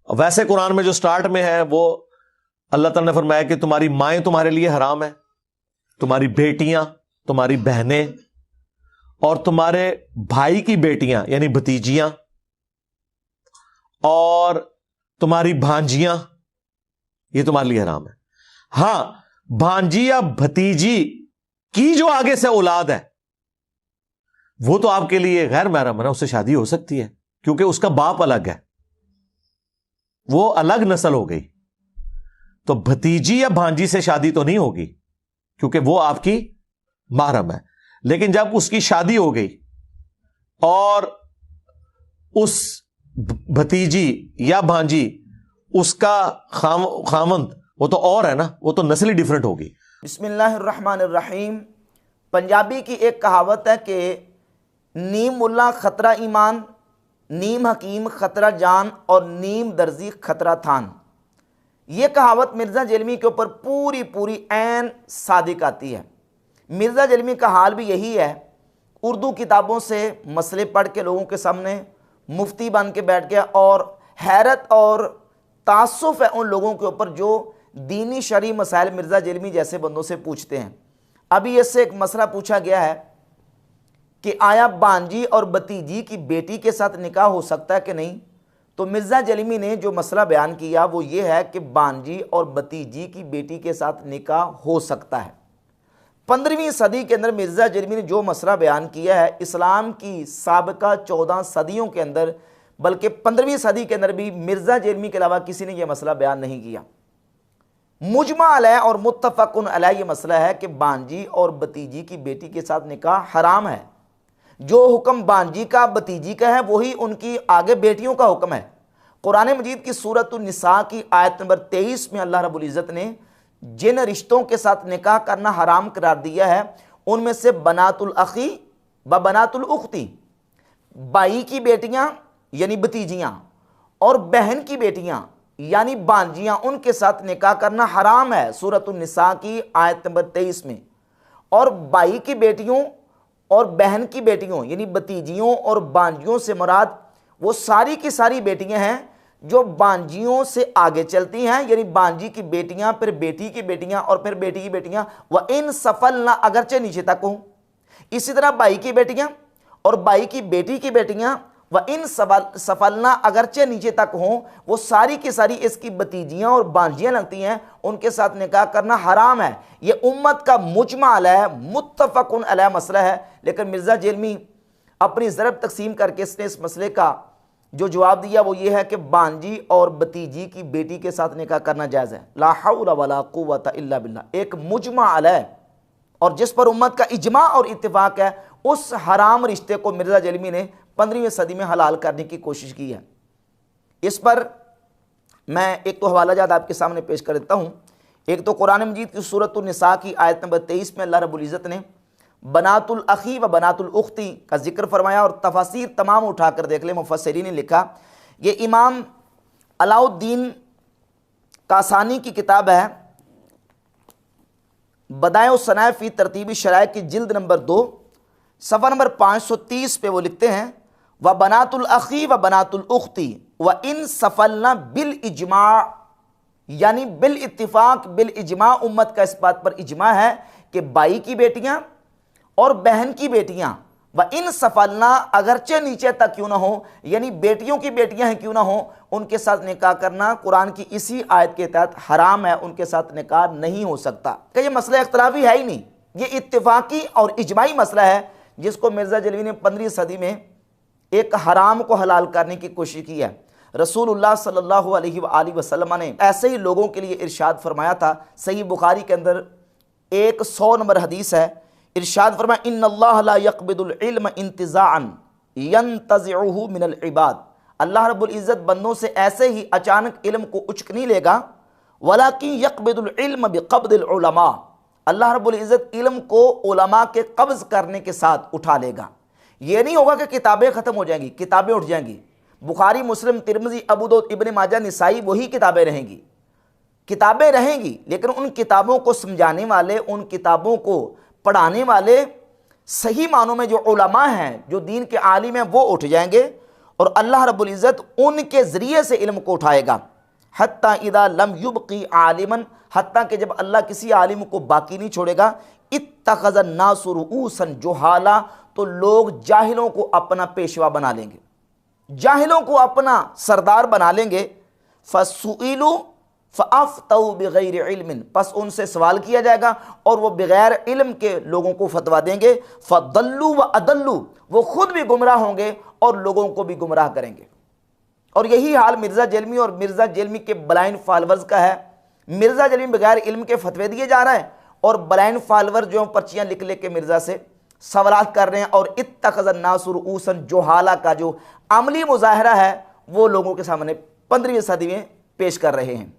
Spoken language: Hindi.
वैसे कुरान में जो स्टार्ट में है वो अल्लाह ताला ने फरमाया कि तुम्हारी माएं तुम्हारे लिए हराम है, तुम्हारी बेटियां, तुम्हारी बहनें और तुम्हारे भाई की बेटियां यानी भतीजियां और तुम्हारी भांजियां, ये तुम्हारे लिए हराम है। हां, भांजी या भतीजी की जो आगे से औलाद है वो तो आपके लिए गैर महरम है ना, उससे शादी हो सकती है क्योंकि उसका बाप अलग है, वो अलग नस्ल हो गई। तो भतीजी या भांजी से शादी तो नहीं होगी क्योंकि वो आपकी महरम है। लेकिन जब उसकी शादी हो गई और उस भतीजी या भांजी उसका खामंद, वो तो और है ना, वो तो नस्ल ही डिफरेंट होगी। बिस्मिल्लाहिर्रहमानिर्रहीम। पंजाबी की एक कहावत है कि नीम मुल्ला खतरा ईमान, नीम हकीम खतरा जान और नीम दर्जी खतरा थान। ये कहावत मिर्ज़ा जलमी के ऊपर पूरी पूरी ऐन सादिक आती है। मिर्ज़ा जलमी का हाल भी यही है, उर्दू किताबों से मसले पढ़ के लोगों के सामने मुफ्ती बन के बैठ गया और हैरत और तासुफ है उन लोगों के ऊपर जो दीनी शरई मसाइल मिर्ज़ा जलमी जैसे बंदों से पूछते हैं। अभी इससे एक मसला पूछा गया है कि आया बांजी और भतीजी की बेटी के साथ निकाह हो सकता है कि नहीं। तो मिर्ज़ा जलमी ने जो मसला बयान किया वो ये है कि बांजी और भतीजी की बेटी के साथ निकाह हो सकता है। 15वीं सदी के अंदर मिर्ज़ा जलमी ने जो मसला बयान किया है, इस्लाम की साबिका 14 सदियों के अंदर, बल्कि 15वीं सदी के अंदर भी मिर्ज़ा जलमी के अलावा किसी ने यह मसला बयान नहीं किया। मुजमा अलैह और मुत्तफ़क़ुन अलैह ये मसला है कि बांजी और भतीजी की बेटी के साथ निकाह हराम है। जो हुक्म बांजी का भतीजी का है वही उनकी आगे बेटियों का हुक्म है। कुरान मजीद की सूरत निसा की आयत नंबर 23 में अल्लाह रब्बुल इज़्ज़त ने जिन रिश्तों के साथ निकाह करना हराम करार दिया है उनमें से बनातुल अखी व बनातुल उख्ती, भाई की बेटियां यानी भतीजियां और बहन की बेटियां यानी बांजियां, उनके साथ निकाह करना हराम है सूरत निसा की आयत नंबर 23 में। और भाई की बेटियों और बहन की बेटियों यानी भतीजियों और बांजियों से मुराद वो सारी की सारी बेटियां हैं जो बांजियों से आगे चलती हैं, यानी बांजी की बेटियां, फिर बेटी की बेटियां और फिर बेटी की बेटियां। वह इन सफल ना अगरचे नीचे तक हो। इसी तरह भाई की बेटियां और भाई की बेटी की बेटियां वह इन सफलना अगरचे नीचे तक हों, वो सारी की सारी इसकी भतीजियां और बांजियां लगती हैं, उनके साथ निकाह करना हराम है। ये उम्मत का मुजमा अलैह मुत्तफ़क़ुन अलैह मसला है। लेकिन मिर्ज़ा जलमी अपनी ज़रब तकसीम करके इसने इस मसले का जो जवाब दिया वो ये है कि बांजी और भतीजी की बेटी के साथ निकाह करना जायज़ है। ला हौला वला कुव्वता इल्ला बिल्लाह, एक मुजमा अलैह और जिस पर उम्मत का इजमा और इत्तिफाक है, उस हराम रिश्ते को मिर्ज़ा जलमी ने 15वीं सदी में हलाल करने की कोशिश की है। इस पर मैं एक तो हवाला जात आपके सामने पेश कर देता हूँ। एक तो कुरान मजीद की सूरत निसा की आयत नंबर 23 में अल्लाह रब्बुल इज़्ज़त ने बनातुल अखी व बनातुल उख्ती का जिक्र फरमाया और तफासीर तमाम उठाकर देख ले। मुफस्सिरीन ने लिखा, ये इमाम अलाउद्दीन कासानी की किताब है बदाए सनाए फी तरतीबी शराय की जिल्द नंबर 2 सफ़ा नंबर 530 पे वो लिखते हैं, व बनातुल अखी व बनातुल उख्ती व इन सफलना बिल इजमा, यानी बिल इत्तिफाक बिल इजमा, उम्मत का इस बात पर इजमा है कि भाई की बेटियां और बहन की बेटियां व इन सफलना अगरचे नीचे तक क्यों ना हो, यानी बेटियों की बेटियां हैं क्यों ना हो, उनके साथ निकाह करना कुरान की इसी आयत के तहत हराम है, उनके साथ निकाह नहीं हो सकता। क्या ये मसला इख्तिलाफी है ही नहीं, ये इत्तिफाकी और इजमाई मसला है जिसको मिर्ज़ा जलमी ने 15वीं सदी में एक हराम को हलाल करने की कोशिश की है। रसूलुल्लाह सल्लल्लाहु अलैहि वसल्लम ने ऐसे ही लोगों के लिए इरशाद फरमाया था। सही बुखारी के अंदर 100 नंबर हदीस है, इरशाद फरमाया, इन्नल्लाह ला यक़बिदुल इल्म इंतिज़ाअन यंतज़िउहु मिनल इबाद। अल्लाह रब्बुल इज़्ज़त बंदों से ऐसे ही अचानक इल्म को उचक नहीं लेगा, वलाकिन यक़बिदुल इल्म बिक़ब्दिल उलमा, अल्लाह रब्बुल इज़्ज़त इल्म को उलमा के कब्ज़ करने के साथ उठा लेगा। ये नहीं होगा कि किताबें ख़त्म हो जाएंगी, किताबें उठ जाएंगी। बुखारी, मुस्लिम, तिरमिज़ी, अबू दाऊद, इब्न माजा, निसाई वही किताबें रहेंगी, किताबें रहेंगी, लेकिन उन किताबों को समझाने वाले, उन किताबों को पढ़ाने वाले सही मानों में जो उलमा हैं, जो दीन के आलिम हैं, वो उठ जाएंगे और अल्लाह रब्बुल इज़्ज़त उनके ज़रिए से इल्म को उठाएगा। हत्ता इदा लम युबकी आलिमन, हत्ता कि जब अल्लाह किसी आलिम को बाकी नहीं छोड़ेगा, इत्तखज़ अन्नासु रुऊसन जुहाला, तो लोग जाहिलों को अपना पेशवा बना लेंगे, जाहिलों को अपना सरदार बना लेंगे। फसुइलु फ़अफ़्तऊ बिग़ैरि इल्मिन, बस उनसे सवाल किया जाएगा और वो बग़ैर इल्म के लोगों को फतवा देंगे। फ़दल्लु व अदल्लु, वो खुद भी गुमराह होंगे और लोगों को भी गुमराह करेंगे। और यही हाल मिर्ज़ा जेलमी और मिर्ज़ा जेलमी के ब्लाइंड फॉलोअर्स का है। मिर्ज़ा जेलमी बगैर इल्म के फतवे दिए जा रहा है और ब्लाइंड फॉलोअर जो पर्चियाँ लिख ले के मिर्ज़ा से सवालात कर रहे हैं, और इत्तखज़ अन्नासु रुऊसन जुहाला का जो अमली मुज़ाहरा है वो लोगों के सामने 15वीं सदी में पेश कर रहे हैं।